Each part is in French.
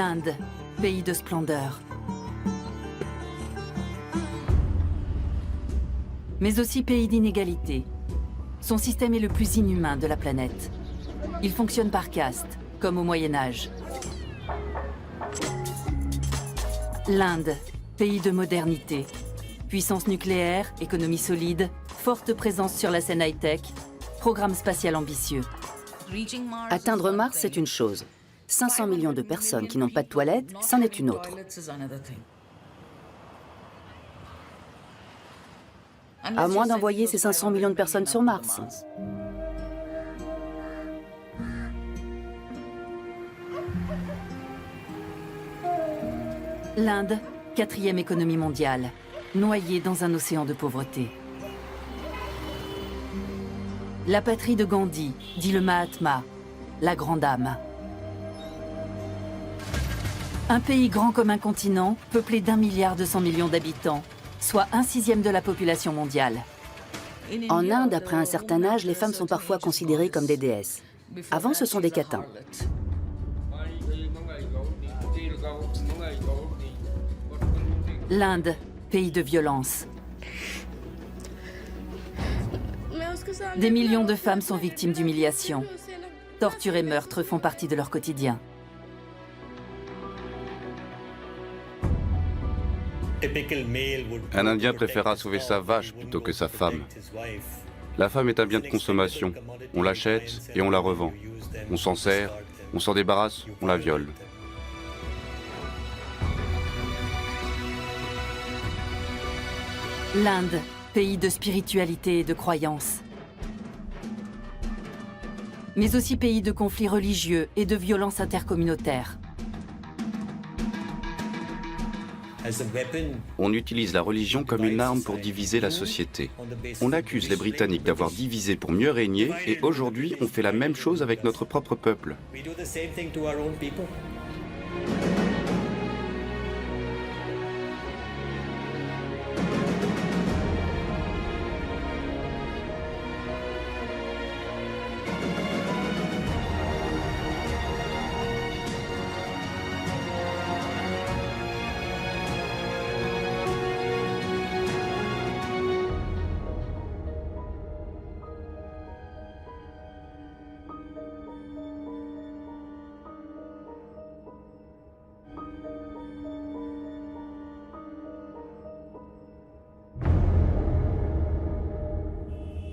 L'Inde, pays de splendeur. Mais aussi pays d'inégalité. Son système est le plus inhumain de la planète. Il fonctionne par caste, comme au Moyen-Âge. L'Inde, pays de modernité. Puissance nucléaire, économie solide, forte présence sur la scène high-tech, programme spatial ambitieux. Atteindre Mars, c'est une chose. 500 millions de personnes qui n'ont pas de toilettes, c'en est une autre. À moins d'envoyer ces 500 millions de personnes sur Mars. L'Inde, 4e économie mondiale, noyée dans un océan de pauvreté. La patrie de Gandhi, dit le Mahatma, la grande âme. Un pays grand comme un continent, peuplé d'1,2 milliard d'habitants, soit 1/6 de la population mondiale. En Inde, après un certain âge, les femmes sont parfois considérées comme des déesses. Avant, ce sont des catins. L'Inde, pays de violence. Des millions de femmes sont victimes d'humiliation. Torture et meurtre font partie de leur quotidien. Un Indien préférera sauver sa vache plutôt que sa femme. La femme est un bien de consommation. On l'achète et on la revend. On s'en sert, on s'en débarrasse, on la viole. L'Inde, pays de spiritualité et de croyance. Mais aussi pays de conflits religieux et de violences intercommunautaires. On utilise la religion comme une arme pour diviser la société. On accuse les Britanniques d'avoir divisé pour mieux régner et aujourd'hui on fait la même chose avec notre propre peuple.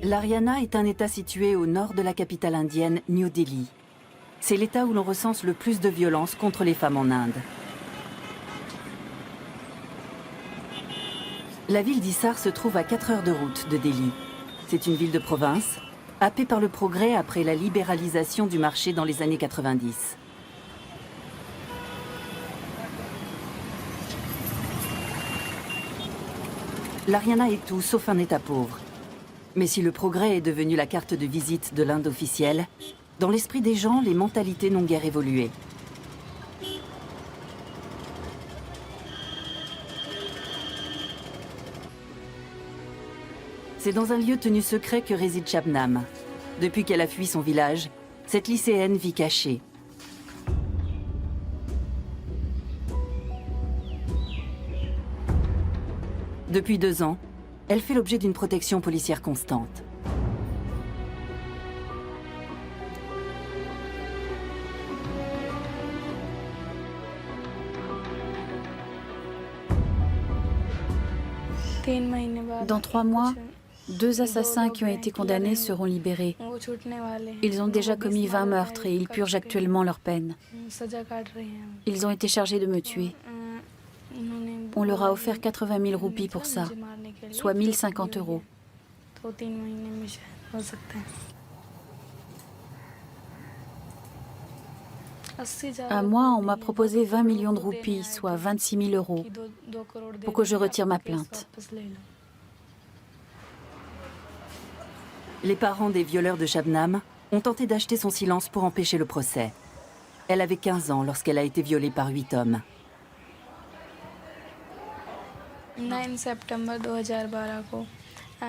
L'Haryana est un État situé au nord de la capitale indienne, New Delhi. C'est l'État où l'on recense le plus de violences contre les femmes en Inde. La ville d'Hisar se trouve à 4 heures de route de Delhi. C'est une ville de province, happée par le progrès après la libéralisation du marché dans les années 90. L'Haryana est tout sauf un État pauvre. Mais si le progrès est devenu la carte de visite de l'Inde officielle, dans l'esprit des gens, les mentalités n'ont guère évolué. C'est dans un lieu tenu secret que réside Shabnam. Depuis qu'elle a fui son village, cette lycéenne vit cachée. Depuis 2 ans, elle fait l'objet d'une protection policière constante. Dans 3 mois, 2 assassins qui ont été condamnés seront libérés. Ils ont déjà commis 20 meurtres et ils purgent actuellement leur peine. Ils ont été chargés de me tuer. On leur a offert 80 000 roupies pour ça, soit 1050 €. À moi, on m'a proposé 20 millions de roupies, soit 26 000 €, pour que je retire ma plainte. Les parents des violeurs de Shabnam ont tenté d'acheter son silence pour empêcher le procès. Elle avait 15 ans lorsqu'elle a été violée par 8 hommes.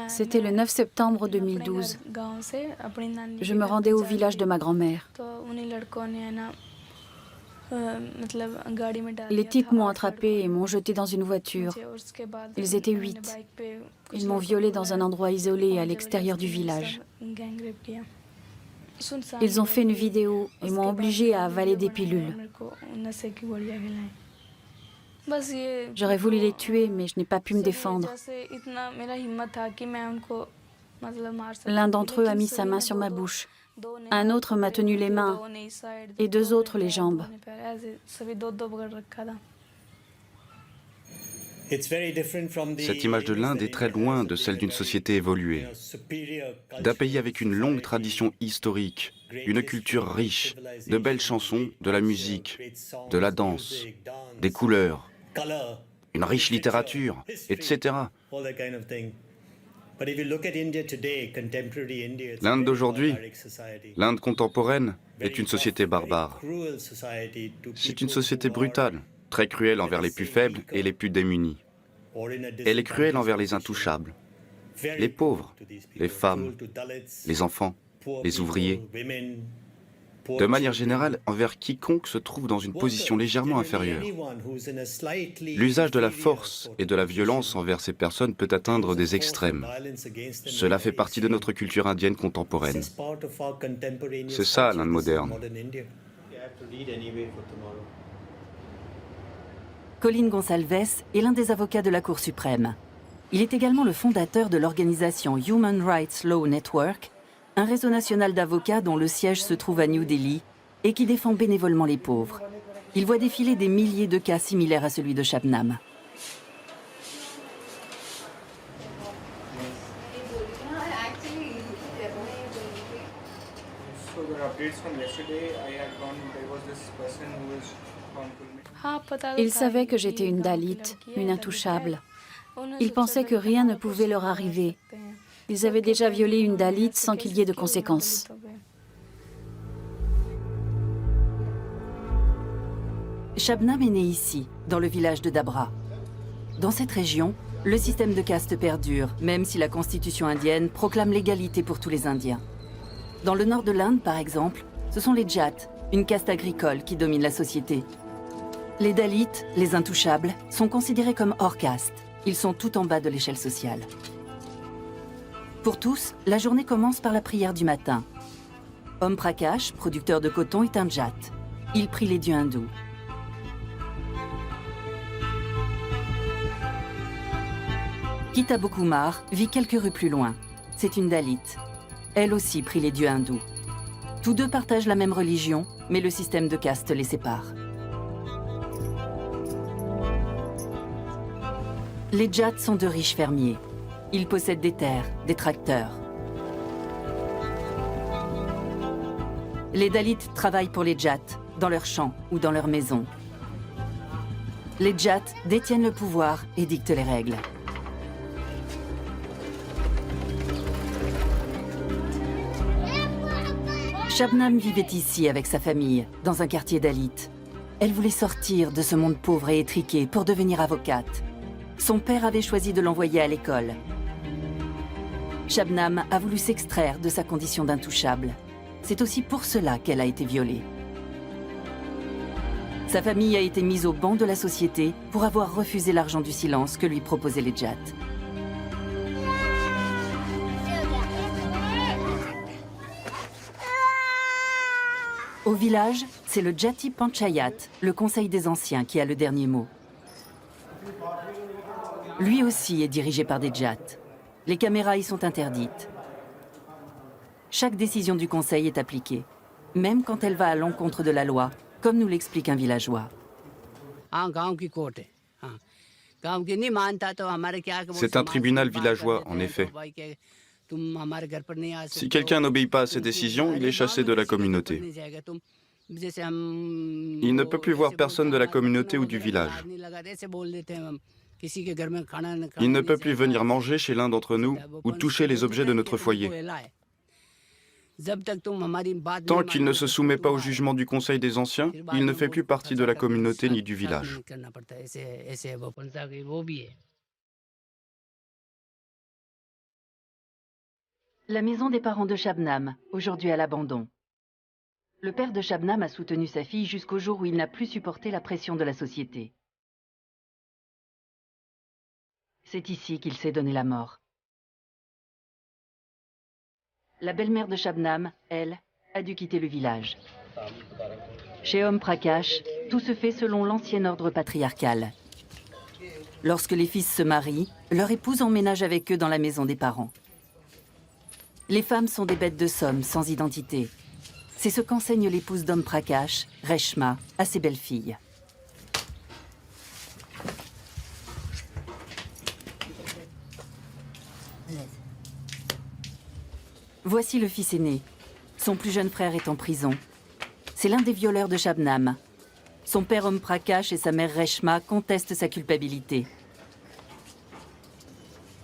C'était le 9 septembre 2012. Je me rendais au village de ma grand-mère. Les types m'ont attrapée et m'ont jetée dans une voiture. Ils étaient 8. Ils m'ont violée dans un endroit isolé à l'extérieur du village. Ils ont fait une vidéo et m'ont obligée à avaler des pilules. J'aurais voulu les tuer, mais je n'ai pas pu me défendre. L'un d'entre eux a mis sa main sur ma bouche. Un autre m'a tenu les mains et 2 autres les jambes. Cette image de l'Inde est très loin de celle d'une société évoluée, d'un pays avec une longue tradition historique, une culture riche, de belles chansons, de la musique, de la danse, des couleurs, une riche littérature, etc. L'Inde d'aujourd'hui, l'Inde contemporaine, est une société barbare. C'est une société brutale, très cruelle envers les plus faibles et les plus démunis. Elle est cruelle envers les intouchables, les pauvres, les femmes, les enfants, les ouvriers. De manière générale, envers quiconque se trouve dans une position légèrement inférieure. L'usage de la force et de la violence envers ces personnes peut atteindre des extrêmes. Cela fait partie de notre culture indienne contemporaine. C'est ça l'Inde moderne. Colin Gonsalves est l'un des avocats de la Cour suprême. Il est également le fondateur de l'organisation Human Rights Law Network, un réseau national d'avocats dont le siège se trouve à New Delhi et qui défend bénévolement les pauvres. Il voit défiler des milliers de cas similaires à celui de Shabnam. Ils savaient que j'étais une Dalit, une intouchable. Ils pensaient que rien ne pouvait leur arriver. Ils avaient déjà violé une Dalit sans qu'il y ait de conséquences. Shabnam est né ici, dans le village de Dabra. Dans cette région, le système de caste perdure, même si la constitution indienne proclame l'égalité pour tous les Indiens. Dans le nord de l'Inde, par exemple, ce sont les Jats, une caste agricole qui domine la société. Les Dalits, les intouchables, sont considérés comme hors caste. Ils sont tout en bas de l'échelle sociale. Pour tous, la journée commence par la prière du matin. Om Prakash, producteur de coton, est un Jat. Il prie les dieux hindous. Kitabo Kumar vit quelques rues plus loin. C'est une Dalit. Elle aussi prie les dieux hindous. Tous deux partagent la même religion, mais le système de caste les sépare. Les Jats sont de riches fermiers. Ils possèdent des terres, des tracteurs. Les Dalits travaillent pour les Jats, dans leurs champs ou dans leurs maisons. Les Jats détiennent le pouvoir et dictent les règles. Shabnam vivait ici avec sa famille, dans un quartier Dalit. Elle voulait sortir de ce monde pauvre et étriqué pour devenir avocate. Son père avait choisi de l'envoyer à l'école. Shabnam a voulu s'extraire de sa condition d'intouchable. C'est aussi pour cela qu'elle a été violée. Sa famille a été mise au banc de la société pour avoir refusé l'argent du silence que lui proposaient les Jats. Au village, c'est le Jati Panchayat, le conseil des anciens, qui a le dernier mot. Lui aussi est dirigé par des Jats. Les caméras y sont interdites. Chaque décision du conseil est appliquée, même quand elle va à l'encontre de la loi, comme nous l'explique un villageois. C'est un tribunal villageois, en effet. Si quelqu'un n'obéit pas à ses décisions, il est chassé de la communauté. Il ne peut plus voir personne de la communauté ou du village. Il ne peut plus venir manger chez l'un d'entre nous ou toucher les objets de notre foyer. Tant qu'il ne se soumet pas au jugement du Conseil des Anciens, il ne fait plus partie de la communauté ni du village. La maison des parents de Shabnam, aujourd'hui à l'abandon. Le père de Shabnam a soutenu sa fille jusqu'au jour où il n'a plus supporté la pression de la société. C'est ici qu'il s'est donné la mort. La belle-mère de Shabnam, elle, a dû quitter le village. Chez Om Prakash, tout se fait selon l'ancien ordre patriarcal. Lorsque les fils se marient, leur épouse emménage avec eux dans la maison des parents. Les femmes sont des bêtes de somme, sans identité. C'est ce qu'enseigne l'épouse d'Om Prakash, Reshma, à ses belles-filles. Voici le fils aîné. Son plus jeune frère est en prison. C'est l'un des violeurs de Shabnam. Son père Om Prakash et sa mère Reshma contestent sa culpabilité.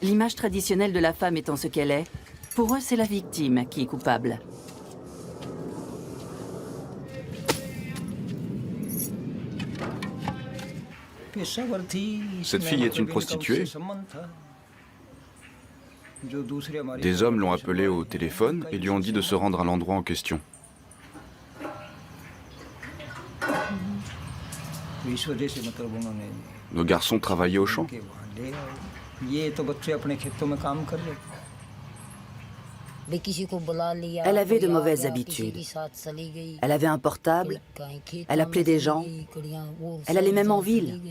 L'image traditionnelle de la femme étant ce qu'elle est, pour eux c'est la victime qui est coupable. Cette fille est une prostituée. Des hommes l'ont appelée au téléphone et lui ont dit de se rendre à l'endroit en question. Nos garçons travaillaient au champ. Elle avait de mauvaises habitudes. Elle avait un portable, elle appelait des gens, elle allait même en ville.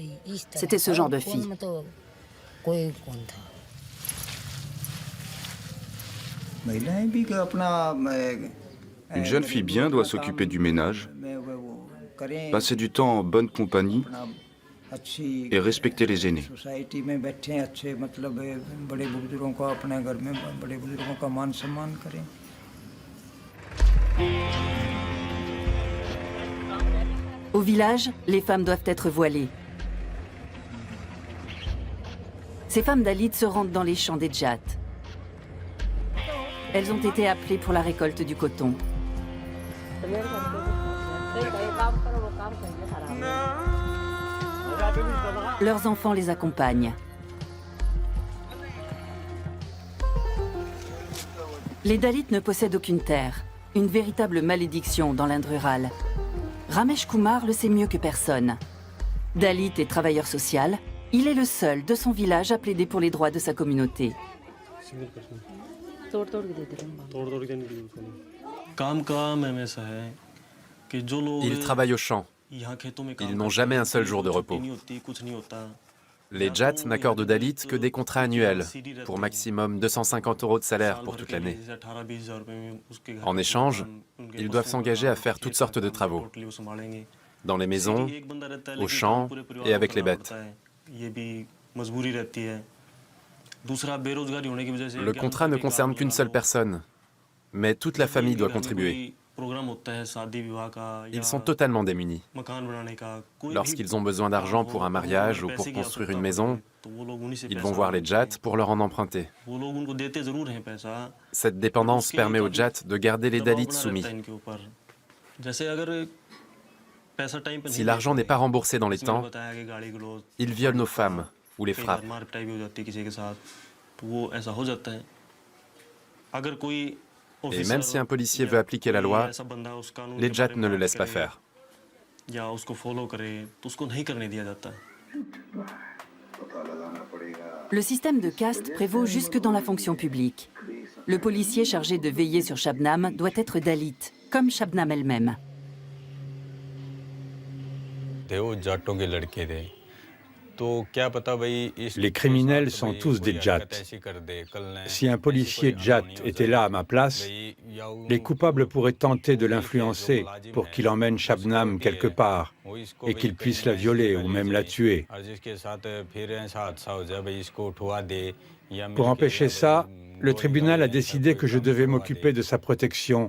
C'était ce genre de fille. Une jeune fille bien doit s'occuper du ménage, passer du temps en bonne compagnie et respecter les aînés. Au village, les femmes doivent être voilées. Ces femmes Dalits se rendent dans les champs des Jats. Elles ont été appelées pour la récolte du coton. Leurs enfants les accompagnent. Les Dalits ne possèdent aucune terre, une véritable malédiction dans l'Inde rurale. Ramesh Kumar le sait mieux que personne. Dalit et travailleur social, il est le seul de son village à plaider pour les droits de sa communauté. Ils travaillent au champ. Ils n'ont jamais un seul jour de repos. Les Jats n'accordent Dalit que des contrats annuels, pour maximum 250 € de salaire pour toute l'année. En échange, ils doivent s'engager à faire toutes sortes de travaux, dans les maisons, aux champs et avec les bêtes. Le contrat ne concerne qu'une seule personne, mais toute la famille doit contribuer. Ils sont totalement démunis. Lorsqu'ils ont besoin d'argent pour un mariage ou pour construire une maison, ils vont voir les Jats pour leur en emprunter. Cette dépendance permet aux Jats de garder les Dalits soumis. Si l'argent n'est pas remboursé dans les temps, ils violent nos femmes ou les frappent. Et même si un policier veut appliquer la loi, les Jats ne le laissent pas faire. Le système de caste prévaut jusque dans la fonction publique. Le policier chargé de veiller sur Shabnam doit être Dalit, comme Shabnam elle-même. Les criminels sont tous des Jats. Si un policier Jat était là à ma place, les coupables pourraient tenter de l'influencer pour qu'il emmène Shabnam quelque part et qu'il puisse la violer ou même la tuer. Pour empêcher ça, le tribunal a décidé que je devais m'occuper de sa protection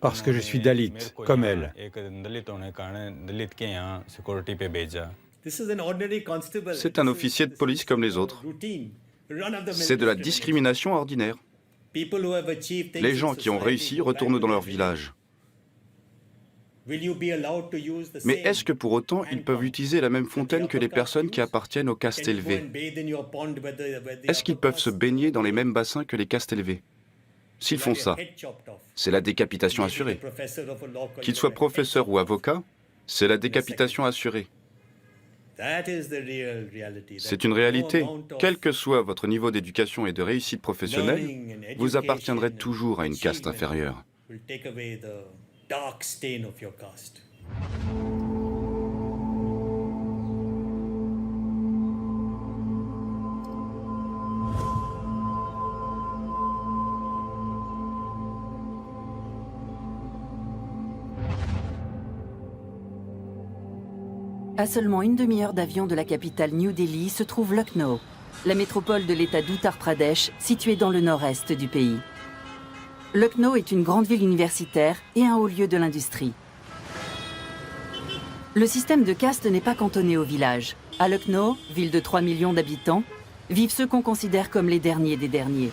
parce que je suis Dalit, comme elle. C'est un officier de police comme les autres. C'est de la discrimination ordinaire. Les gens qui ont réussi retournent dans leur village. Mais est-ce que pour autant ils peuvent utiliser la même fontaine que les personnes qui appartiennent aux castes élevées? Est-ce qu'ils peuvent se baigner dans les mêmes bassins que les castes élevées? S'ils font ça, c'est la décapitation assurée. Qu'ils soient professeurs ou avocats, c'est la décapitation assurée. C'est une réalité. Quel que soit votre niveau d'éducation et de réussite professionnelle, vous appartiendrez toujours à une caste inférieure. À seulement une demi-heure d'avion de la capitale New Delhi se trouve Lucknow, la métropole de l'État d'Uttar Pradesh, située dans le nord-est du pays. Lucknow est une grande ville universitaire et un haut lieu de l'industrie. Le système de caste n'est pas cantonné au village. À Lucknow, ville de 3 millions d'habitants, vivent ceux qu'on considère comme les derniers des derniers.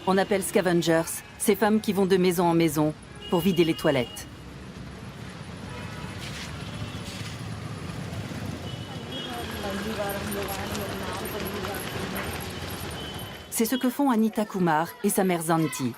On appelle scavengers ces femmes qui vont de maison en maison pour vider les toilettes. C'est ce que font Anita Kumar et sa mère Zanti.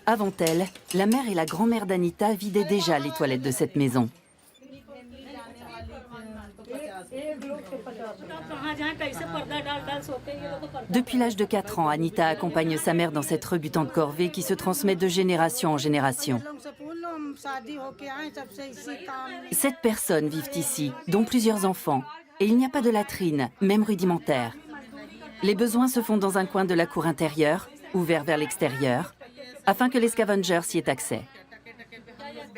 Avant elle, la mère et la grand-mère d'Anita vidaient déjà les toilettes de cette maison. Depuis l'âge de 4 ans, Anita accompagne sa mère dans cette rebutante corvée qui se transmet de génération en génération. 7 personnes vivent ici, dont plusieurs enfants, et il n'y a pas de latrine, même rudimentaire. Les besoins se font dans un coin de la cour intérieure, ouvert vers l'extérieur, afin que les scavengers y aient accès.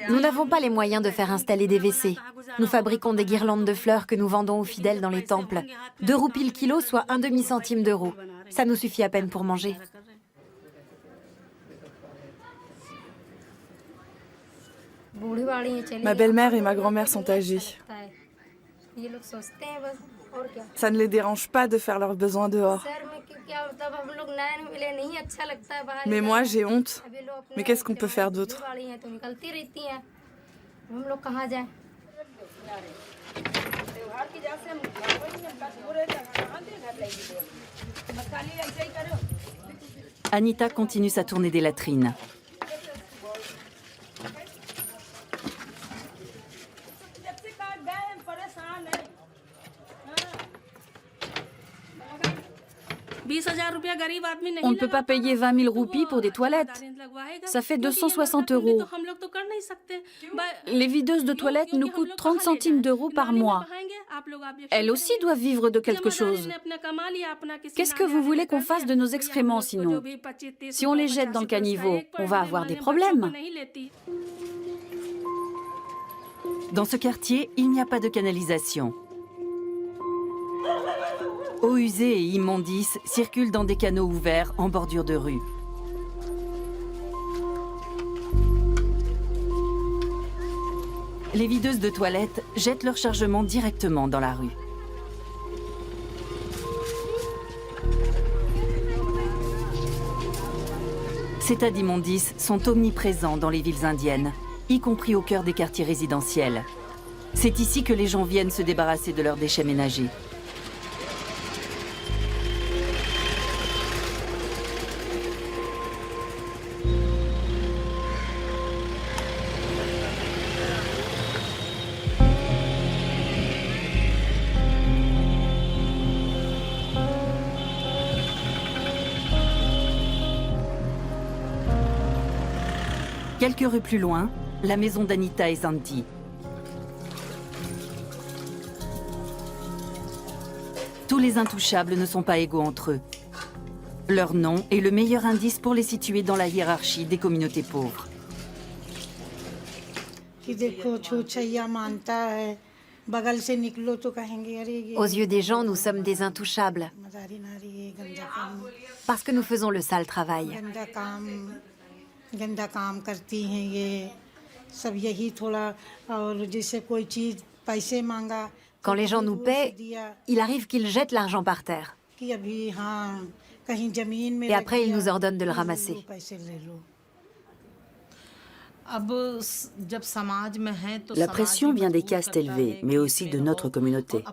Nous n'avons pas les moyens de faire installer des WC. Nous fabriquons des guirlandes de fleurs que nous vendons aux fidèles dans les temples. 2 roupies le kilo, soit 1 demi-centime d'euro. Ça nous suffit à peine pour manger. Ma belle-mère et ma grand-mère sont âgées. Ça ne les dérange pas de faire leurs besoins dehors. Mais moi, j'ai honte. Mais qu'est-ce qu'on peut faire d'autre? Anita continue sa tournée des latrines. On ne peut pas payer 20 000 roupies pour des toilettes. Ça fait 260 euros. Les videuses de toilettes nous coûtent 30 centimes d'euros par mois. Elles aussi doivent vivre de quelque chose. Qu'est-ce que vous voulez qu'on fasse de nos excréments sinon? Si on les jette dans le caniveau, on va avoir des problèmes. Dans ce quartier, il n'y a pas de canalisation. Eau usée et immondices circulent dans des canaux ouverts en bordure de rue. Les videuses de toilettes jettent leur chargement directement dans la rue. Ces tas d'immondices sont omniprésents dans les villes indiennes, y compris au cœur des quartiers résidentiels. C'est ici que les gens viennent se débarrasser de leurs déchets ménagers. Quelques rues plus loin, la maison d'Anita et Zanti. Tous les intouchables ne sont pas égaux entre eux. Leur nom est le meilleur indice pour les situer dans la hiérarchie des communautés pauvres. Aux yeux des gens, nous sommes des intouchables. Parce que nous faisons le sale travail. Quand les gens nous paient, il arrive qu'ils jettent l'argent par terre. Et après, il nous ordonne de le ramasser. La pression vient des castes élevées, mais aussi de notre communauté.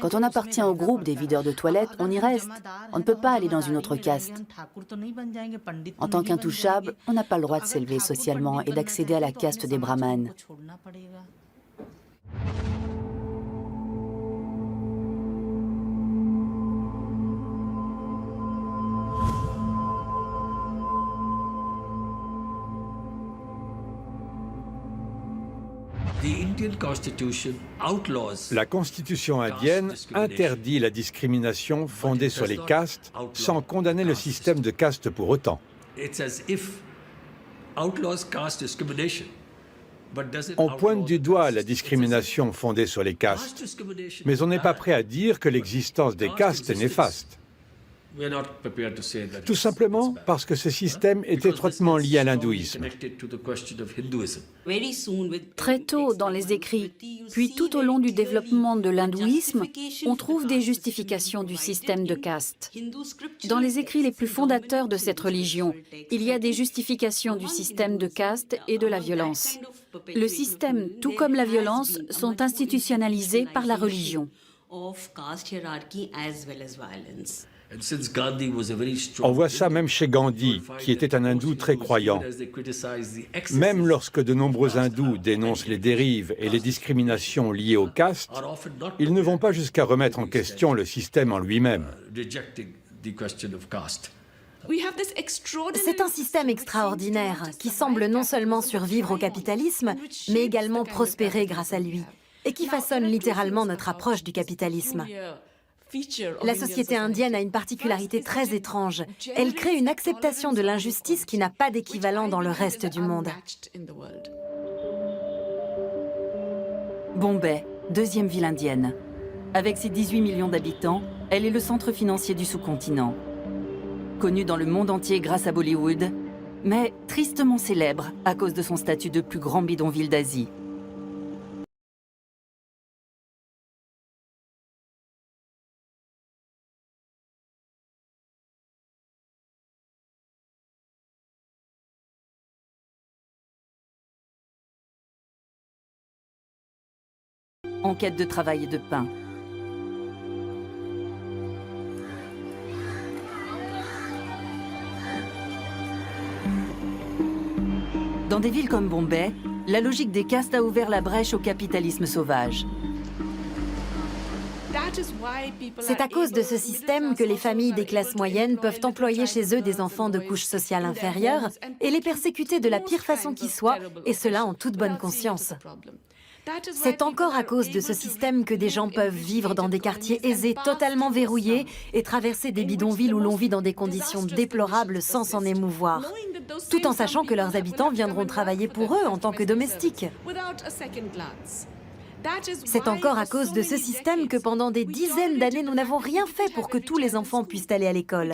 Quand on appartient au groupe des videurs de toilettes, on y reste. On ne peut pas aller dans une autre caste. En tant qu'intouchable, on n'a pas le droit de s'élever socialement et d'accéder à la caste des brahmanes. La constitution indienne interdit la discrimination fondée sur les castes sans condamner le système de castes pour autant. On pointe du doigt la discrimination fondée sur les castes, mais on n'est pas prêt à dire que l'existence des castes est néfaste. Tout simplement parce que ce système est étroitement lié à l'hindouisme. Très tôt dans les écrits, puis tout au long du développement de l'hindouisme, on trouve des justifications du système de caste. Dans les écrits les plus fondateurs de cette religion, il y a des justifications du système de caste et de la violence. Le système, tout comme la violence, sont institutionnalisés par la religion. On voit ça même chez Gandhi, qui était un hindou très croyant. Même lorsque de nombreux hindous dénoncent les dérives et les discriminations liées aux castes, ils ne vont pas jusqu'à remettre en question le système en lui-même. C'est un système extraordinaire qui semble non seulement survivre au capitalisme, mais également prospérer grâce à lui, et qui façonne littéralement notre approche du capitalisme. La société indienne a une particularité très étrange. Elle crée une acceptation de l'injustice qui n'a pas d'équivalent dans le reste du monde. Bombay, deuxième ville indienne. Avec ses 18 millions d'habitants, elle est le centre financier du sous-continent. Connue dans le monde entier grâce à Bollywood, mais tristement célèbre à cause de son statut de plus grand bidonville d'Asie. En quête de travail et de pain. Dans des villes comme Bombay, la logique des castes a ouvert la brèche au capitalisme sauvage. C'est à cause de ce système que les familles des classes moyennes peuvent employer chez eux des enfants de couche sociale inférieure et les persécuter de la pire façon qui soit, et cela en toute bonne conscience. C'est encore à cause de ce système que des gens peuvent vivre dans des quartiers aisés totalement verrouillés et traverser des bidonvilles où l'on vit dans des conditions déplorables sans s'en émouvoir, tout en sachant que leurs habitants viendront travailler pour eux en tant que domestiques. C'est encore à cause de ce système que pendant des dizaines d'années, nous n'avons rien fait pour que tous les enfants puissent aller à l'école.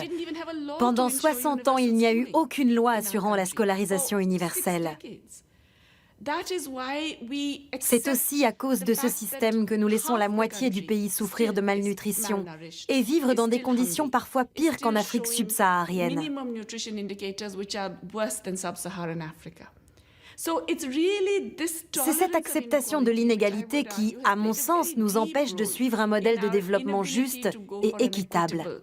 Pendant 60 ans, il n'y a eu aucune loi assurant la scolarisation universelle. C'est aussi à cause de ce système que nous laissons la moitié du pays souffrir de malnutrition et vivre dans des conditions parfois pires qu'en Afrique subsaharienne. C'est cette acceptation de l'inégalité qui, à mon sens, nous empêche de suivre un modèle de développement juste et équitable.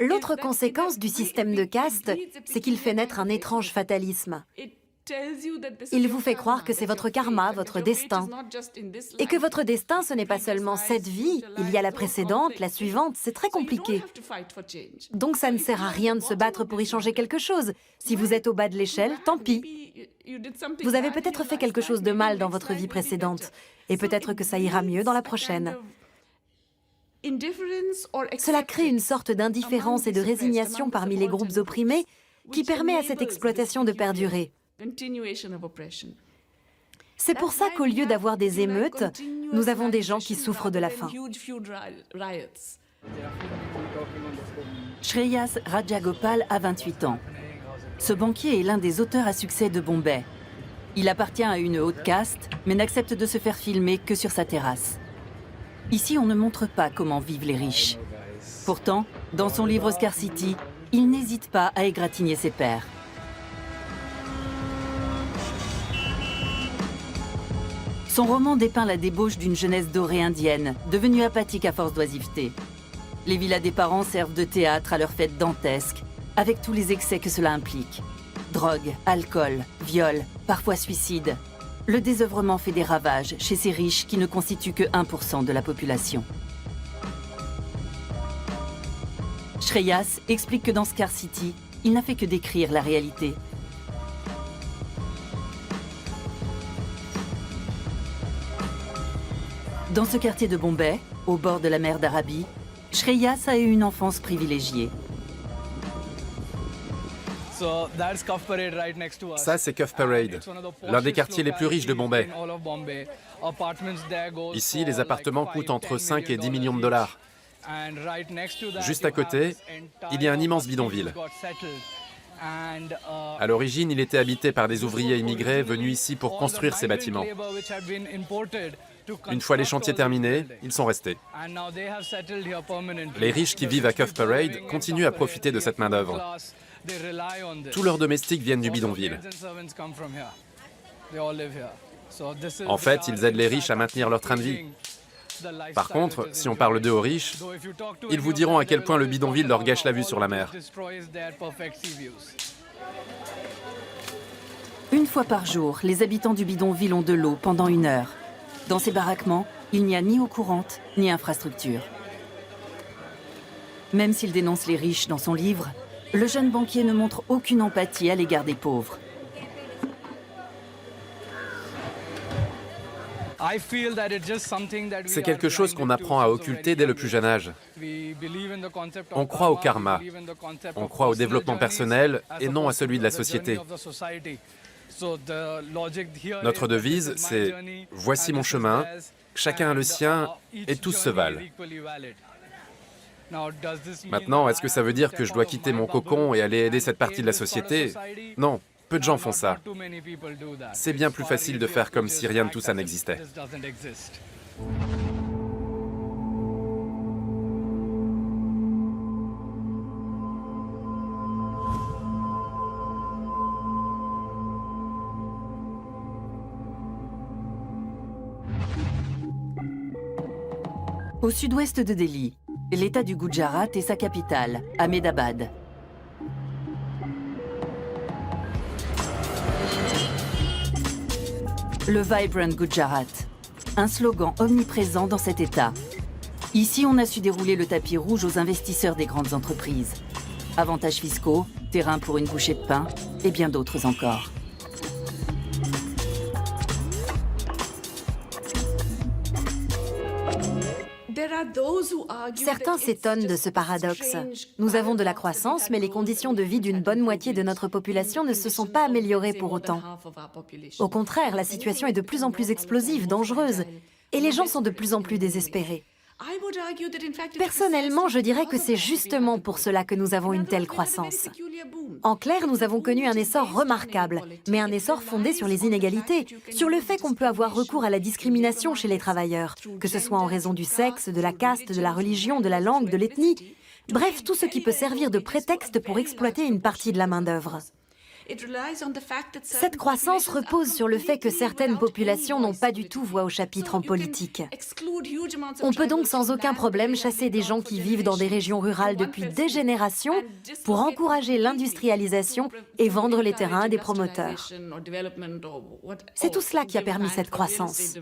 L'autre conséquence du système de caste, c'est qu'il fait naître un étrange fatalisme. Il vous fait croire que c'est votre karma, votre destin. Et que votre destin, ce n'est pas seulement cette vie, il y a la précédente, la suivante, c'est très compliqué. Donc ça ne sert à rien de se battre pour y changer quelque chose. Si vous êtes au bas de l'échelle, tant pis. Vous avez peut-être fait quelque chose de mal dans votre vie précédente, et peut-être que ça ira mieux dans la prochaine. Cela crée une sorte d'indifférence et de résignation parmi les groupes opprimés qui permet à cette exploitation de perdurer. C'est pour ça qu'au lieu d'avoir des émeutes, nous avons des gens qui souffrent de la faim. Shreyas Rajagopal a 28 ans. Ce banquier est l'un des auteurs à succès de Bombay. Il appartient à une haute caste, mais n'accepte de se faire filmer que sur sa terrasse. Ici, on ne montre pas comment vivent les riches. Pourtant, dans son livre Scarcity, il n'hésite pas à égratigner ses pairs. Son roman dépeint la débauche d'une jeunesse dorée indienne, devenue apathique à force d'oisiveté. Les villas des parents servent de théâtre à leurs fêtes dantesques, avec tous les excès que cela implique. Drogue, alcool, viol, parfois suicide. Le désœuvrement fait des ravages chez ces riches qui ne constituent que 1% de la population. Shreyas explique que dans Scarcity, il n'a fait que décrire la réalité. Dans ce quartier de Bombay, au bord de la mer d'Arabie, Shreyas a eu une enfance privilégiée. Ça, c'est Cuff Parade, l'un des quartiers les plus riches de Bombay. Ici, les appartements coûtent entre 5 et 10 millions de dollars. Juste à côté, il y a un immense bidonville. À l'origine, il était habité par des ouvriers immigrés venus ici pour construire ces bâtiments. Une fois les chantiers terminés, ils sont restés. Les riches qui vivent à Cuff Parade continuent à profiter de cette main-d'œuvre. Tous leurs domestiques viennent du bidonville. En fait, ils aident les riches à maintenir leur train de vie. Par contre, si on parle d'eux aux riches, ils vous diront à quel point le bidonville leur gâche la vue sur la mer. Une fois par jour, les habitants du bidonville ont de l'eau pendant 1 heure. Dans ces baraquements, il n'y a ni eau courante, ni infrastructure. Même s'il dénonce les riches dans son livre, le jeune banquier ne montre aucune empathie à l'égard des pauvres. C'est quelque chose qu'on apprend à occulter dès le plus jeune âge. On croit au karma, on croit au développement personnel et non à celui de la société. Notre devise, c'est « Voici mon chemin, chacun a le sien et tous se valent ». Maintenant, est-ce que ça veut dire que je dois quitter mon cocon et aller aider cette partie de la société? Non, peu de gens font ça. C'est bien plus facile de faire comme si rien de tout ça n'existait. Au sud-ouest de Delhi, l'État du Gujarat et sa capitale, Ahmedabad. Le Vibrant Gujarat, un slogan omniprésent dans cet État. Ici, on a su dérouler le tapis rouge aux investisseurs des grandes entreprises. Avantages fiscaux, terrain pour une bouchée de pain et bien d'autres encore. Certains s'étonnent de ce paradoxe. Nous avons de la croissance, mais les conditions de vie d'une bonne moitié de notre population ne se sont pas améliorées pour autant. Au contraire, la situation est de plus en plus explosive, dangereuse, et les gens sont de plus en plus désespérés. Personnellement, je dirais que c'est justement pour cela que nous avons une telle croissance. En clair, nous avons connu un essor remarquable, mais un essor fondé sur les inégalités, sur le fait qu'on peut avoir recours à la discrimination chez les travailleurs, que ce soit en raison du sexe, de la caste, de la religion, de la langue, de l'ethnie, bref, tout ce qui peut servir de prétexte pour exploiter une partie de la main-d'œuvre. Cette croissance repose sur le fait que certaines populations n'ont pas du tout voix au chapitre en politique. On peut donc sans aucun problème chasser des gens qui vivent dans des régions rurales depuis des générations pour encourager l'industrialisation et vendre les terrains à des promoteurs. C'est tout cela qui a permis cette croissance.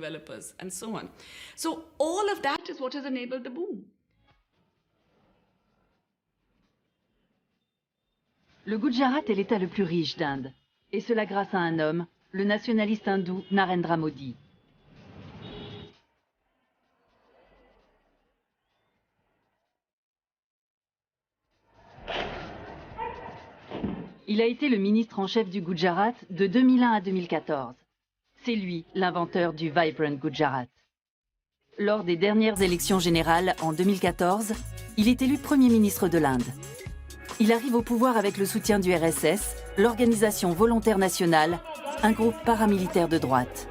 Le Gujarat est l'État le plus riche d'Inde, et cela grâce à un homme, le nationaliste hindou Narendra Modi. Il a été le ministre en chef du Gujarat de 2001 à 2014. C'est lui, l'inventeur du Vibrant Gujarat. Lors des dernières élections générales en 2014, il est élu Premier ministre de l'Inde. Il arrive au pouvoir avec le soutien du RSS, l'Organisation volontaire nationale, un groupe paramilitaire de droite.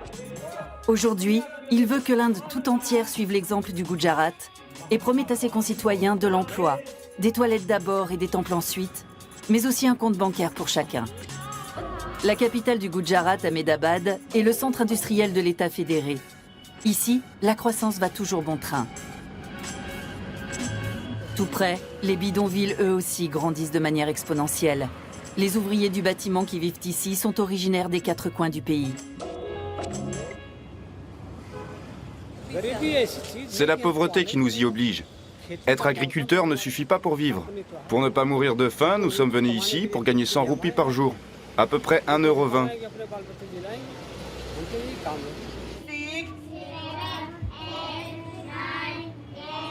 Aujourd'hui, il veut que l'Inde tout entière suive l'exemple du Gujarat et promet à ses concitoyens de l'emploi, des toilettes d'abord et des temples ensuite, mais aussi un compte bancaire pour chacun. La capitale du Gujarat, Ahmedabad, est le centre industriel de l'État fédéré. Ici, la croissance va toujours bon train. Tout près, les bidonvilles, eux aussi, grandissent de manière exponentielle. Les ouvriers du bâtiment qui vivent ici sont originaires des 4 coins du pays. C'est la pauvreté qui nous y oblige. Être agriculteur ne suffit pas pour vivre. Pour ne pas mourir de faim, nous sommes venus ici pour gagner 100 roupies par jour, à peu près 1,20 €.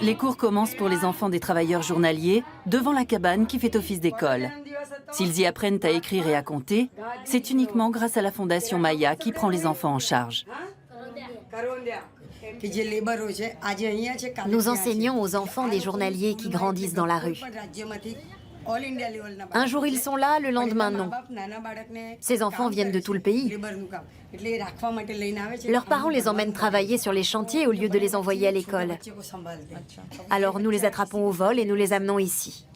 Les cours commencent pour les enfants des travailleurs journaliers devant la cabane qui fait office d'école. S'ils y apprennent à écrire et à compter, c'est uniquement grâce à la fondation Maya qui prend les enfants en charge. Nous enseignons aux enfants des journaliers qui grandissent dans la rue. Un jour ils sont là, le lendemain non. Ces enfants viennent de tout le pays. Leurs parents les emmènent travailler sur les chantiers au lieu de les envoyer à l'école. Alors nous les attrapons au vol et nous les amenons ici.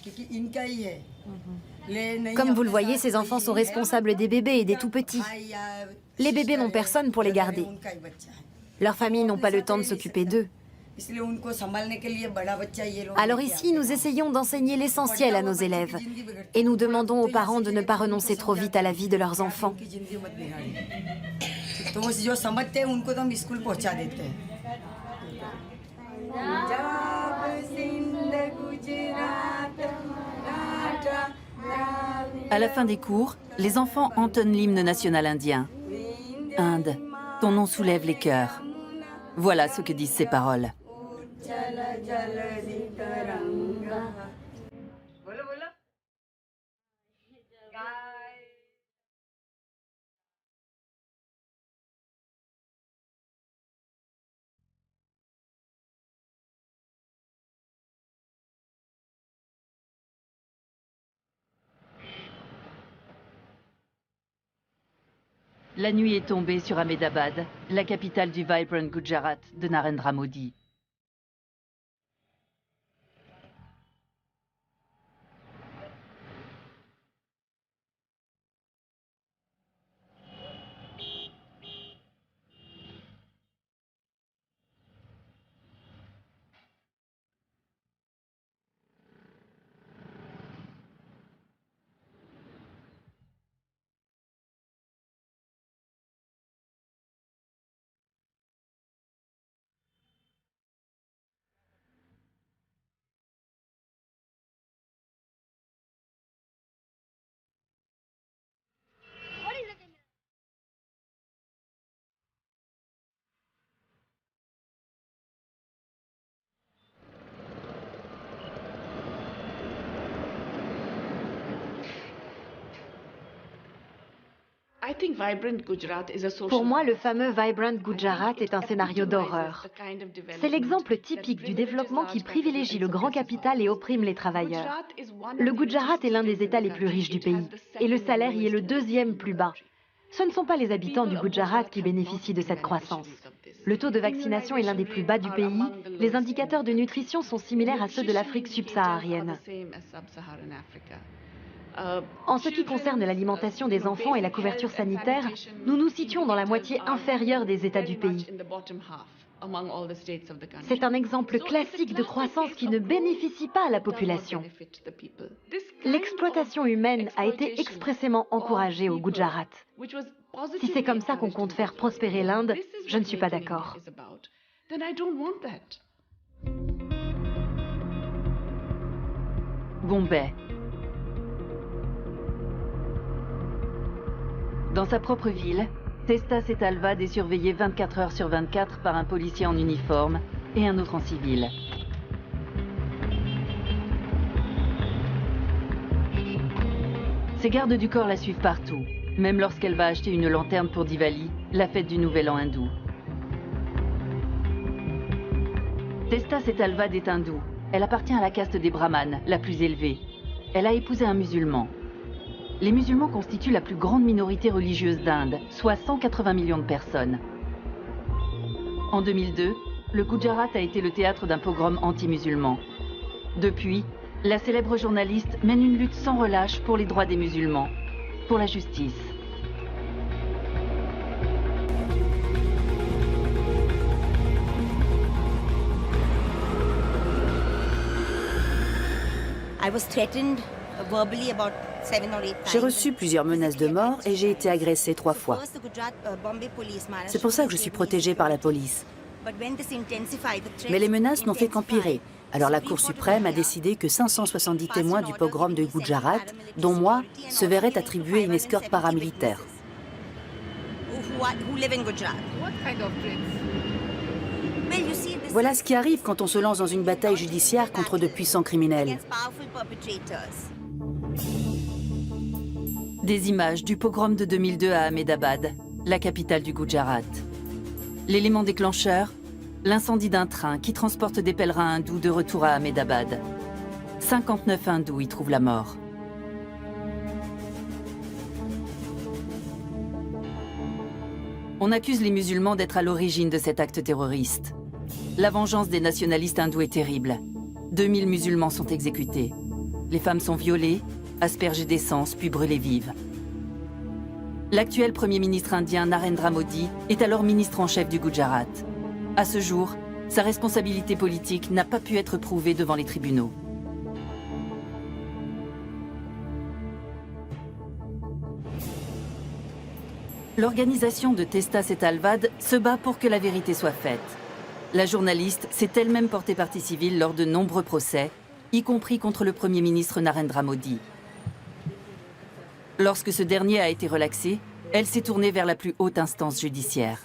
Comme vous le voyez, ces enfants sont responsables des bébés et des tout-petits. Les bébés n'ont personne pour les garder. Leurs familles n'ont pas le temps de s'occuper d'eux. Alors ici, nous essayons d'enseigner l'essentiel à nos élèves. Et nous demandons aux parents de ne pas renoncer trop vite à la vie de leurs enfants. À la fin des cours, les enfants entonnent l'hymne national indien. Inde, ton nom soulève les cœurs. Voilà ce que disent ces paroles. La nuit est tombée sur Ahmedabad, la capitale du Vibrant Gujarat de Narendra Modi. Pour moi, le fameux Vibrant Gujarat est un scénario d'horreur. C'est l'exemple typique du développement qui privilégie le grand capital et opprime les travailleurs. Le Gujarat est l'un des États les plus riches du pays, et le salaire y est le 2e plus bas. Ce ne sont pas les habitants du Gujarat qui bénéficient de cette croissance. Le taux de vaccination est l'un des plus bas du pays. Les indicateurs de nutrition sont similaires à ceux de l'Afrique subsaharienne. En ce qui concerne l'alimentation des enfants et la couverture sanitaire, nous nous situons dans la moitié inférieure des États du pays. C'est un exemple classique de croissance qui ne bénéficie pas à la population. L'exploitation humaine a été expressément encouragée au Gujarat. Si c'est comme ça qu'on compte faire prospérer l'Inde, je ne suis pas d'accord. Bombay. Dans sa propre ville, Testa Setalvad est surveillé 24 heures sur 24 par un policier en uniforme et un autre en civil. Ses gardes du corps la suivent partout, même lorsqu'elle va acheter une lanterne pour Diwali, la fête du Nouvel An hindou. Testa Setalvad est hindoue. Elle appartient à la caste des brahmanes, la plus élevée. Elle a épousé un musulman. Les musulmans constituent la plus grande minorité religieuse d'Inde, soit 180 millions de personnes. En 2002, le Gujarat a été le théâtre d'un pogrom anti-musulman. Depuis, la célèbre journaliste mène une lutte sans relâche pour les droits des musulmans, pour la justice. J'ai reçu plusieurs menaces de mort et j'ai été agressée 3 fois. C'est pour ça que je suis protégée par la police. Mais les menaces n'ont fait qu'empirer. Alors la Cour suprême a décidé que 570 témoins du pogrom de Gujarat, dont moi, se verraient attribuer une escorte paramilitaire. Voilà ce qui arrive quand on se lance dans une bataille judiciaire contre de puissants criminels. Des images du pogrom de 2002 à Ahmedabad, la capitale du Gujarat. L'élément déclencheur, l'incendie d'un train qui transporte des pèlerins hindous de retour à Ahmedabad. 59 hindous y trouvent la mort. On accuse les musulmans d'être à l'origine de cet acte terroriste. La vengeance des nationalistes hindous est terrible. 2000 musulmans sont exécutés. Les femmes sont violées, aspergées d'essence puis brûlées vives. L'actuel Premier ministre indien Narendra Modi est alors ministre en chef du Gujarat. À ce jour, sa responsabilité politique n'a pas pu être prouvée devant les tribunaux. L'organisation de Testa Setalvad se bat pour que la vérité soit faite. La journaliste s'est elle-même portée partie civile lors de nombreux procès, y compris contre le Premier ministre Narendra Modi. Lorsque ce dernier a été relaxé, elle s'est tournée vers la plus haute instance judiciaire.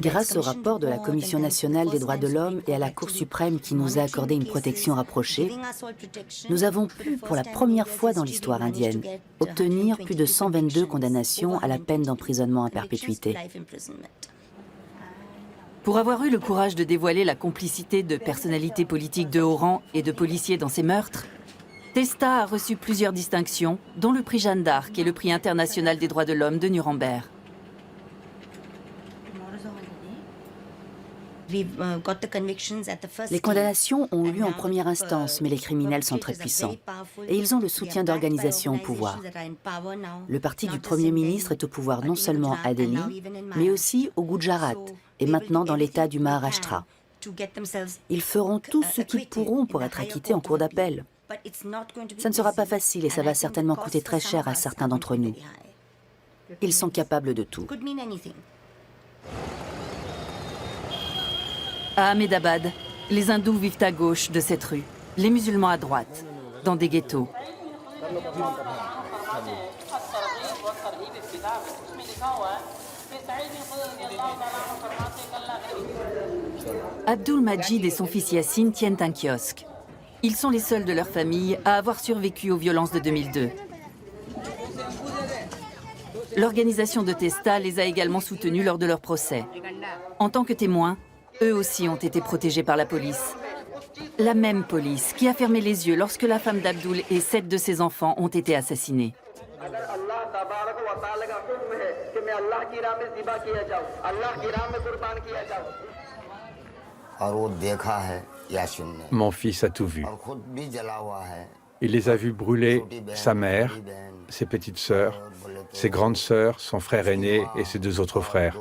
Grâce au rapport de la Commission nationale des droits de l'homme et à la Cour suprême qui nous a accordé une protection rapprochée, nous avons pu, pour la première fois dans l'histoire indienne, obtenir plus de 122 condamnations à la peine d'emprisonnement à perpétuité. Pour avoir eu le courage de dévoiler la complicité de personnalités politiques de haut rang et de policiers dans ces meurtres, Testa a reçu plusieurs distinctions, dont le prix Jeanne d'Arc et le prix international des droits de l'homme de Nuremberg. Les condamnations ont eu lieu en première instance, mais les criminels sont très puissants. Et ils ont le soutien d'organisations au pouvoir. Le parti du Premier ministre est au pouvoir non seulement à Delhi, mais aussi au Gujarat, et maintenant dans l'État du Maharashtra. Ils feront tout ce qu'ils pourront pour être acquittés en cour d'appel. Ça ne sera pas facile et ça va certainement coûter très cher à certains d'entre nous. Ils sont capables de tout. À Ahmedabad, les hindous vivent à gauche de cette rue, les musulmans à droite, dans des ghettos. Abdul Majid et son fils Yassine tiennent un kiosque. Ils sont les seuls de leur famille à avoir survécu aux violences de 2002. L'organisation de Testa les a également soutenus lors de leur procès. En tant que témoins, eux aussi ont été protégés par la police. La même police qui a fermé les yeux lorsque la femme d'Abdul et 7 de ses enfants ont été assassinés. और वो देखा है Mon fils a tout vu. Il les a vus brûler sa mère, ses petites sœurs, ses grandes sœurs, son frère aîné et ses 2 autres frères.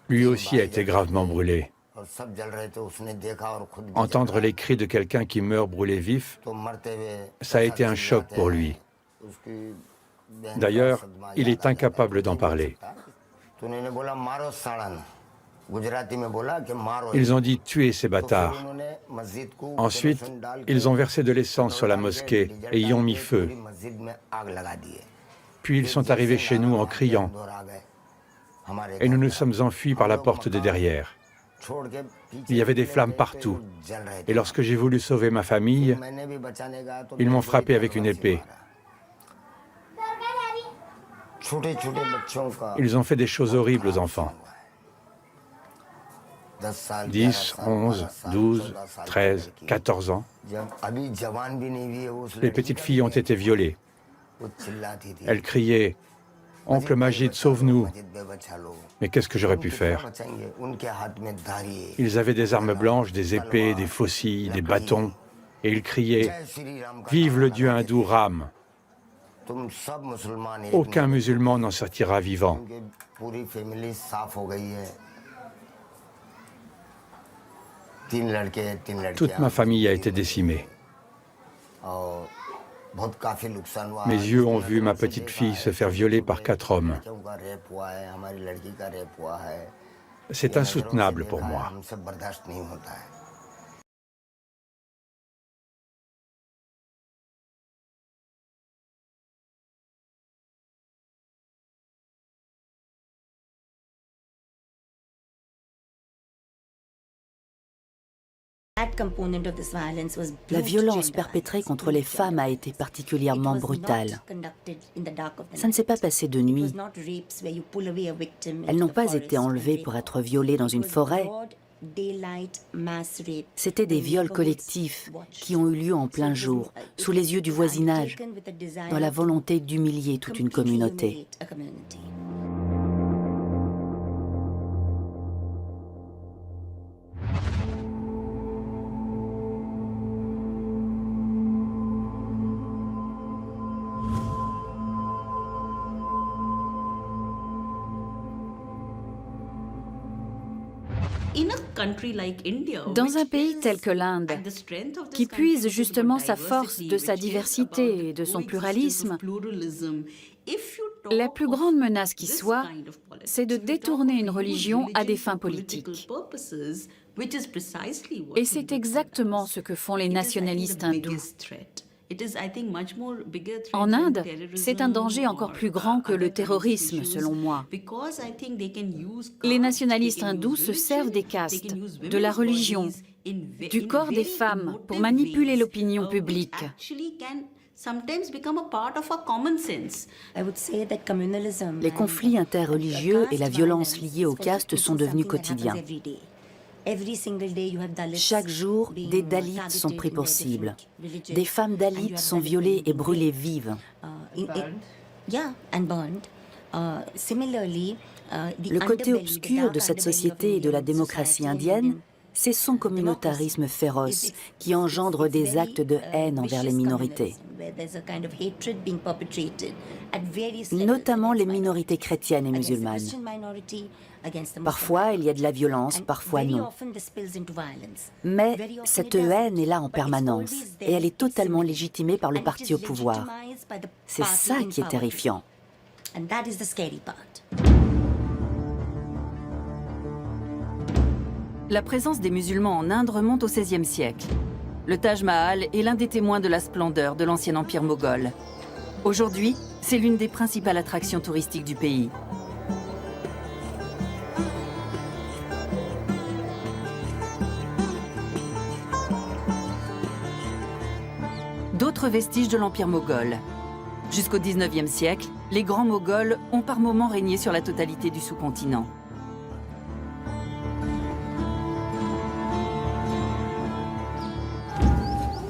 Lui aussi a été gravement brûlé. Entendre les cris de quelqu'un qui meurt brûlé vif, ça a été un choc pour lui. D'ailleurs, il est incapable d'en parler. Ils ont dit « tuez ces bâtards ». Ensuite, ils ont versé de l'essence sur la mosquée et y ont mis feu. Puis ils sont arrivés chez nous en criant. Et nous nous sommes enfuis par la porte de derrière. Il y avait des flammes partout. Et lorsque j'ai voulu sauver ma famille, ils m'ont frappé avec une épée. Ils ont fait des choses horribles aux enfants. 10, 11, 12, 13, 14 ans. Les petites filles ont été violées. Elles criaient « Oncle Majid, sauve-nous !» Mais qu'est-ce que j'aurais pu faire? Ils avaient des armes blanches, des épées, des faucilles, des bâtons. Et ils criaient « Vive le Dieu hindou Ram !» Aucun musulman n'en sortira vivant. Toute ma famille a été décimée. Mes yeux ont vu ma petite fille se faire violer par 4 hommes. C'est insoutenable pour moi. La violence perpétrée contre les femmes a été particulièrement brutale. Ça ne s'est pas passé de nuit. Elles n'ont pas été enlevées pour être violées dans une forêt. C'étaient des viols collectifs qui ont eu lieu en plein jour, sous les yeux du voisinage, dans la volonté d'humilier toute une communauté. Dans un pays tel que l'Inde, qui puise justement sa force de sa diversité et de son pluralisme, la plus grande menace qui soit, c'est de détourner une religion à des fins politiques. Et c'est exactement ce que font les nationalistes hindous. En Inde, c'est un danger encore plus grand que le terrorisme, selon moi. Les nationalistes hindous se servent des castes, de la religion, du corps des femmes pour manipuler l'opinion publique. Les conflits interreligieux et la violence liée aux castes sont devenus quotidiens. Chaque jour, des Dalits sont pris pour cible. Des femmes Dalits sont violées et brûlées vives. Le côté obscur de cette société et de la démocratie indienne, c'est son communautarisme féroce qui engendre des actes de haine envers les minorités, notamment les minorités chrétiennes et musulmanes. Parfois, il y a de la violence, parfois non. Mais cette haine est là en permanence et elle est totalement légitimée par le parti au pouvoir. C'est ça qui est terrifiant. La présence des musulmans en Inde remonte au XVIe siècle. Le Taj Mahal est l'un des témoins de la splendeur de l'ancien empire moghol. Aujourd'hui, c'est l'une des principales attractions touristiques du pays. D'autres vestiges de l'empire moghol. Jusqu'au XIXe siècle, les grands Moghols ont par moments régné sur la totalité du sous-continent.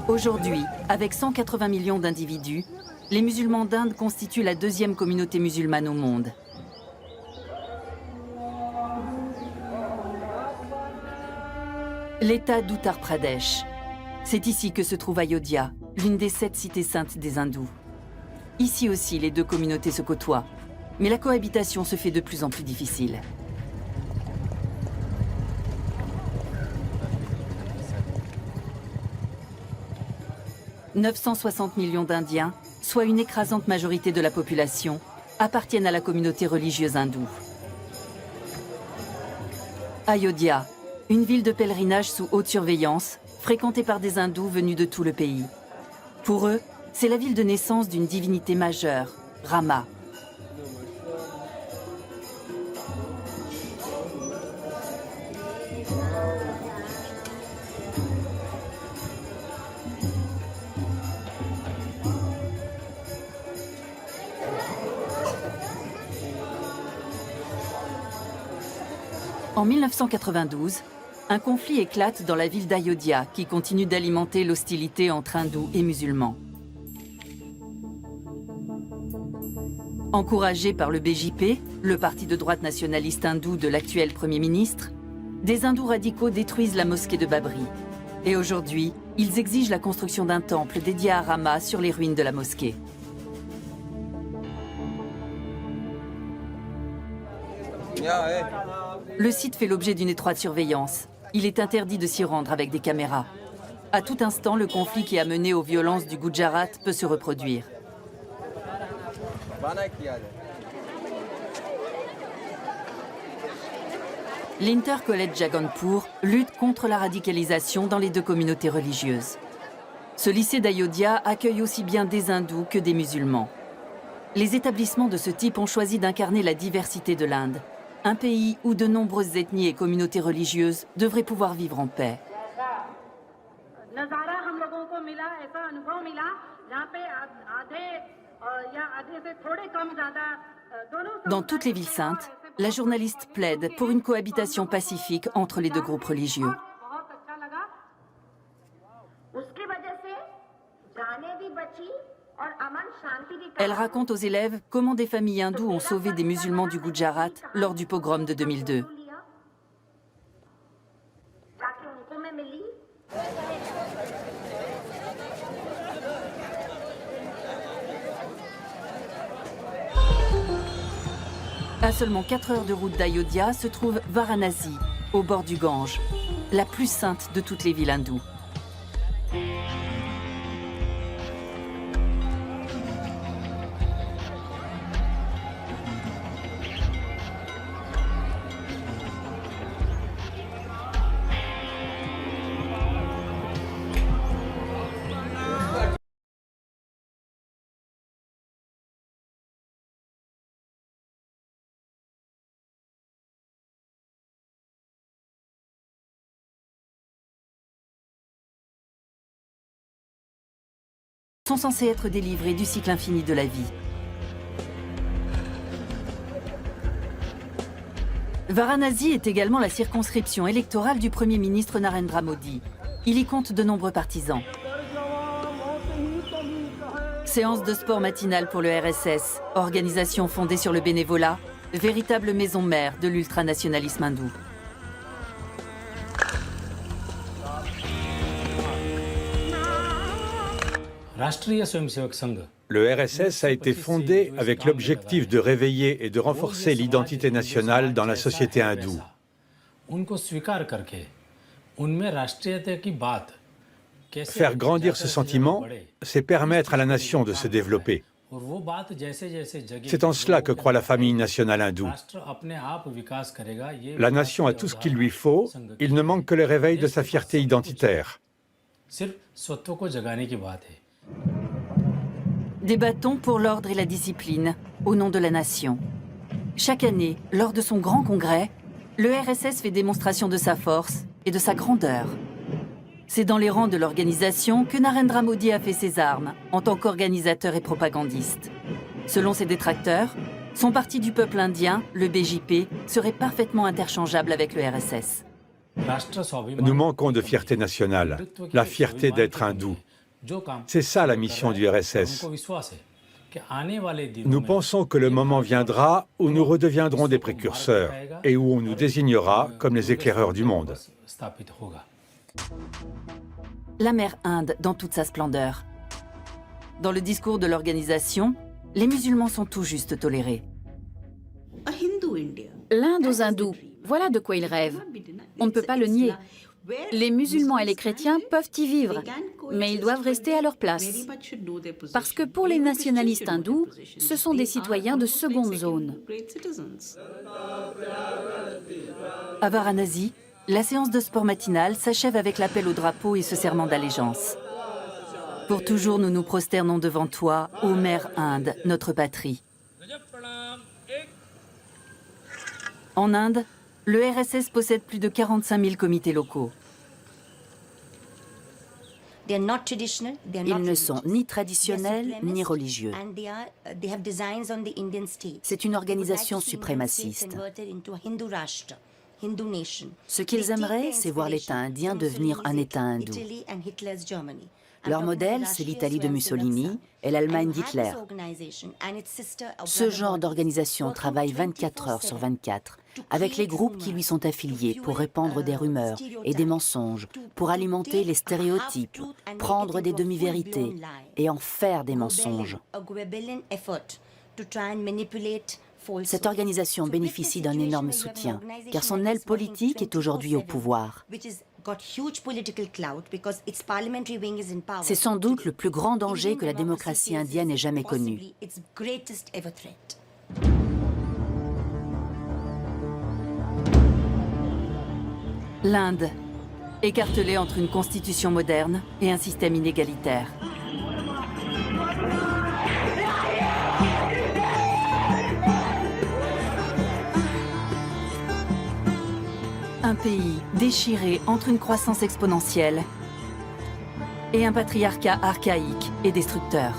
Aujourd'hui, avec 180 millions d'individus, les musulmans d'Inde constituent la deuxième communauté musulmane au monde. L'État d'Uttar Pradesh. C'est ici que se trouve Ayodhya, l'une des 7 cités saintes des hindous. Ici aussi, les deux communautés se côtoient, mais la cohabitation se fait de plus en plus difficile. « 960 millions d'Indiens, soit une écrasante majorité de la population, appartiennent à la communauté religieuse hindoue. Ayodhya, une ville de pèlerinage sous haute surveillance, fréquentée par des hindous venus de tout le pays. Pour eux, c'est la ville de naissance d'une divinité majeure, Rama. En 1992, un conflit éclate dans la ville d'Ayodhya qui continue d'alimenter l'hostilité entre hindous et musulmans. Encouragés par le BJP, le parti de droite nationaliste hindou de l'actuel Premier ministre, des hindous radicaux détruisent la mosquée de Babri. Et aujourd'hui, ils exigent la construction d'un temple dédié à Rama sur les ruines de la mosquée. Le site fait l'objet d'une étroite surveillance. Il est interdit de s'y rendre avec des caméras. À tout instant, le conflit qui a mené aux violences du Gujarat peut se reproduire. L'Inter College Jaganpur lutte contre la radicalisation dans les deux communautés religieuses. Ce lycée d'Ayodhya accueille aussi bien des hindous que des musulmans. Les établissements de ce type ont choisi d'incarner la diversité de l'Inde, un pays où de nombreuses ethnies et communautés religieuses devraient pouvoir vivre en paix. Dans toutes les villes saintes, la journaliste plaide pour une cohabitation pacifique entre les deux groupes religieux. Elle raconte aux élèves comment des familles hindoues ont sauvé des musulmans du Gujarat lors du pogrom de 2002. À seulement 4 heures de route d'Ayodhya se trouve Varanasi, au bord du Gange, la plus sainte de toutes les villes hindoues. Sont censés être délivrés du cycle infini de la vie. Varanasi est également la circonscription électorale du Premier ministre Narendra Modi. Il y compte de nombreux partisans. Séance de sport matinale pour le RSS, organisation fondée sur le bénévolat, véritable maison mère de l'ultranationalisme hindou. Le RSS a été fondé avec l'objectif de réveiller et de renforcer l'identité nationale dans la société hindoue. Faire grandir ce sentiment, c'est permettre à la nation de se développer. C'est en cela que croit la famille nationale hindoue. La nation a tout ce qu'il lui faut, il ne manque que le réveil de sa fierté identitaire. Des bâtons pour l'ordre et la discipline, au nom de la nation. Chaque année, lors de son grand congrès, le RSS fait démonstration de sa force et de sa grandeur. C'est dans les rangs de l'organisation que Narendra Modi a fait ses armes, en tant qu'organisateur et propagandiste. Selon ses détracteurs, son parti du peuple indien, le BJP, serait parfaitement interchangeable avec le RSS. Nous manquons de fierté nationale, la fierté d'être hindou. C'est ça la mission du RSS. Nous pensons que le moment viendra où nous redeviendrons des précurseurs et où on nous désignera comme les éclaireurs du monde. La mer Inde dans toute sa splendeur. Dans le discours de l'organisation, les musulmans sont tout juste tolérés. L'Inde aux hindous, voilà de quoi ils rêvent. On ne peut pas le nier. Les musulmans et les chrétiens peuvent y vivre, mais ils doivent rester à leur place. Parce que pour les nationalistes hindous, ce sont des citoyens de seconde zone. À Varanasi, la séance de sport matinale s'achève avec l'appel au drapeau et ce serment d'allégeance. Pour toujours, nous nous prosternons devant toi, ô mère Inde, notre patrie. En Inde, le RSS possède plus de 45 000 comités locaux. Ils ne sont ni traditionnels ni religieux. C'est une organisation suprémaciste. Ce qu'ils aimeraient, c'est voir l'État indien devenir un État hindou. Leur modèle, c'est l'Italie de Mussolini et l'Allemagne d'Hitler. Ce genre d'organisation travaille 24 heures sur 24, avec les groupes qui lui sont affiliés pour répandre des rumeurs et des mensonges, pour alimenter les stéréotypes, prendre des demi-vérités et en faire des mensonges. Cette organisation bénéficie d'un énorme soutien, car son aile politique est aujourd'hui au pouvoir. C'est sans doute le plus grand danger que la démocratie indienne ait jamais connu. L'Inde, écartelée entre une constitution moderne et un système inégalitaire. Un pays déchiré entre une croissance exponentielle et un patriarcat archaïque et destructeur.